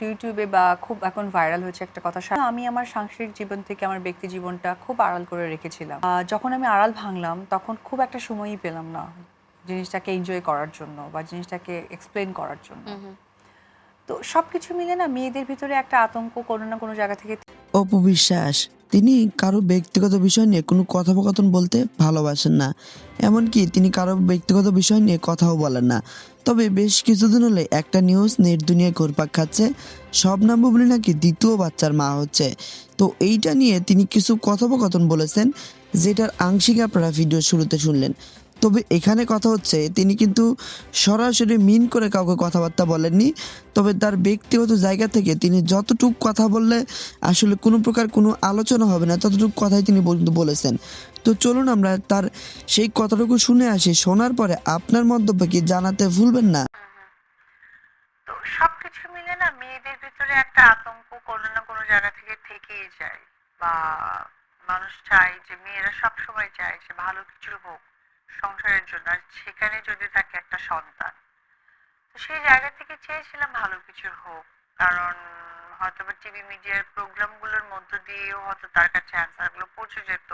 ইউটিউবে বা খুব এখন ভাইরাল হয়েছে একটা কথা। আমি আমার সাংসারিক জীবন থেকে আমার ব্যক্তি জীবনটা খুব আড়াল করে রেখেছিলাম। যখন আমি আড়াল ভাঙলাম তখন খুব একটা সময়ই পেলাম না জিনিসটাকে এনজয় করার জন্য বা জিনিসটাকে এক্সপ্লেন করার জন্য। তো সবকিছু মিলে না মেয়েদের ভিতরে একটা আতঙ্ক কোনো না কোনো জায়গা থেকে। অপু বিশ্বাস তিনি কারো ব্যক্তিগত বিষয় নিয়ে কোনো কথোপকথন বলতে ভালোবাসেন না, এমনকি তিনি কারো ব্যক্তিগত বিষয় নিয়ে কথাও বলেন না। তবে বেশ কিছুদিন হলে একটা নিউজ নেট দুনিয়ায় ঘুরপাক খাচ্ছে, শবনম বুবলী নাকি দ্বিতীয় বাচ্চার মা হচ্ছে। তো এইটা নিয়ে তিনি কিছু কথোপকথন বলেছেন, যেটার আংশিক আপনারা ভিডিও শুরুতে শুনলেন। তবে এখানে কথা হচ্ছে তিনি কিন্তু সরাসরি মিন করে কাউকে কথাবার্তা বলেননি। তবে তার ব্যক্তিগত জায়গা থেকে তিনি যতটুকু কথা বললে আসলে কোনো প্রকার কোনো আলোচনা হবে না, ততটুকু কথাই তিনি বলেছেন। তো চলুন আমরা তার সেই কথাটুকু শুনে আসি। শোনার পরে আপনার মন্তব্য কি জানাতে ভুলবেন না। তো সবকিছু মিলে না মেয়েদের ভিতরে একটা আতঙ্ক কোনো না কোনো জায়গা থেকে থেকেই যায়। বা মানুষ চায় যে মেয়েরা সব সময় চায় যে ভালো কিছু হোক সংসারের জন্য, আর সেখানে যদি থাকে একটা সন্তান। তো সেই জায়গা থেকে চেয়েছিলাম ভালো কিছু হোক, কারণ হয়তো বা টিভি মিডিয়ার প্রোগ্রামগুলোর মধ্য দিয়েও হয়তো তার কাছে অ্যান্সারগুলো পৌঁছে যেত,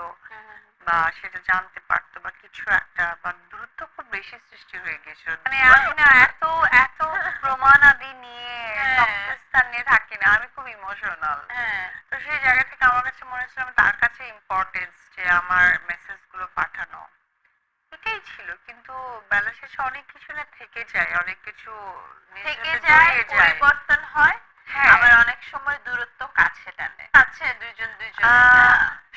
বা সেটা জানতে পারতো, বা কিছু একটা বা দূরত্ব খুব বেশি সৃষ্টি হয়ে গেছিল। মানে আমি না এত এত প্রমাণাদি নিয়ে সবকিছু নিয়ে থাকি না, আমি খুব ইমোশনাল। তো সেই জায়গা থেকে আমার কাছে মনে হচ্ছিল তার কাছে ইম্পর্টেন্স যে আমার মেসেজ গুলো পাঠানো, এটাই ছিল। কিন্তু বেলা শেষে অনেক কিছু না থেকে যায়, অনেক কিছু থেকে যায়, পরিবর্তন হয়। আবার অনেক সময় দূরত্ব কাছে টানে, কাছে দুইজন দুইজন।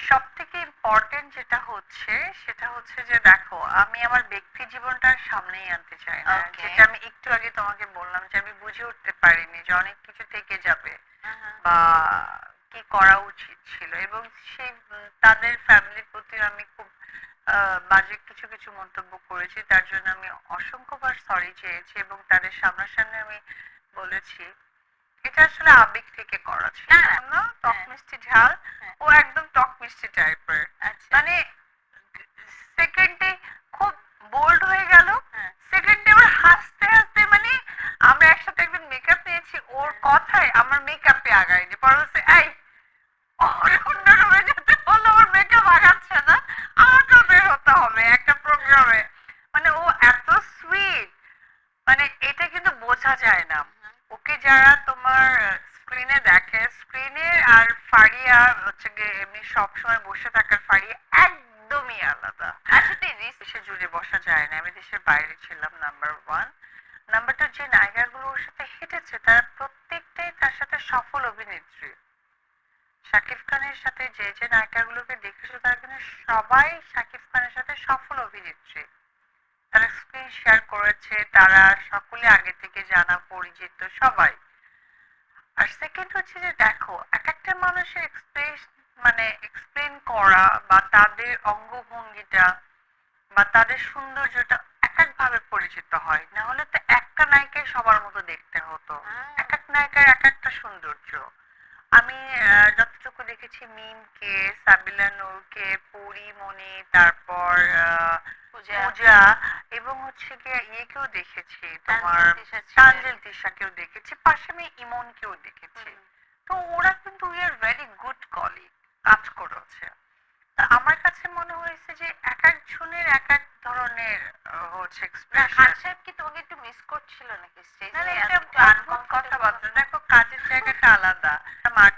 সব থেকে ইম্পর্টেন্ট যেটা হচ্ছে সেটা হচ্ছে যে দেখো, আমি আমার ব্যক্তি জীবনটার সামনেই আনতে চাই না, যেটা আমি একটু আগে তোমাকে বললাম যে আমি বুঝে উঠতে পারিনি যে অনেক কিছু থেকে যাবে বা কি করা উচিত ছিল। এবং সেই তাদের ফ্যামিলির প্রতি আমি খুব বাজে কিছু কিছু মন্তব্য করেছি, তার জন্য আমি অসংখ্যবার সরি চেয়েছি এবং তাদের সামনাসামনি আমি বলেছি এটা আসলে আবেগ থেকে করা ছিল না। টক মিষ্টি ঝাল, ও একদম টক মিষ্টি টাইপের। মানে সেকেন্ডে খুব বোল্ড হয়ে গেল, সেকেন্ডে ওর হাসতে হাসতে, মানে আমরা একসাথে একদিন মেকআপ নিয়েছি, ওর কথায় আমার মেকআপে আগায়নি, পরে বলছে এই ওর অন্য রুমে যেতে বললো, ওর মেকআপ আগাচ্ছে না, আমাকেও বের হতে হবে একটা প্রোগ্রামে। মানে ও এত সুইট, মানে এটা কিন্তু বোঝা যায় না। ওকে যারা তোমার স্ক্রিনে দেখে, স্ক্রিনের আর ফারিয়া হচ্ছে গিয়ে এমনি সবসময় বসে থাকার ফারিয়া একদমই আলাদা। আসলে দেশে জুড়ে বসা যায় না, আমি দেশের বাইরে ছিলাম নাম্বার ওয়ান। নাম্বার টু, যে নায়িকাগুলো ওর সাথে হেঁটেছে তারা প্রত্যেকটাই তার সাথে সফল অভিনেত্রী। শাকিব খানের সাথে যে যে নায়িকাগুলোকে দেখেছো তারা কিন্তু সবাই শাকিব খানের সাথে সফল অভিনেত্রী। তারা স্ক্রিন শেয়ার করেছে, তারা সকলে আগে থেকে জানা পরিচিত সবাই। আর সেকেন্ড হচ্ছে যে দেখো, এক একটা মানুষের এক্সপ্লেন করা বা তাদের অঙ্গভঙ্গিটা বা তাদের সৌন্দর্যটা এক এক ভাবে পরিচিত হয়, না হলে তো একটা নায়িকাই সবার মতো দেখতে হতো। এক এক নায়িকার এক একটা সৌন্দর্য। আমি যতটুকু দেখেছি মিমকে, সাবিলা নূরকে, পরিমণি, তারপর পূজা, এবং হচ্ছে গিয়ে ইয়েকেও দেখেছি, তোমার তানজিল তিশাকেও দেখেছি, পাশে আমি ইমনকেও দেখেছি। তো ওরা কিন্তু we are very good colleague, কাজ করেছে। তা আমার কাছে মনে হয়েছে যে এক একজনের এক এক ধরনের হচ্ছে এক্সপ্রেশন। খান সাহেব কি তোমাকে একটু মিস করছিল নাকি স্টেজে? কথাবার্তা দেখো, কাজের জায়গাটা আলাদা, মাঠ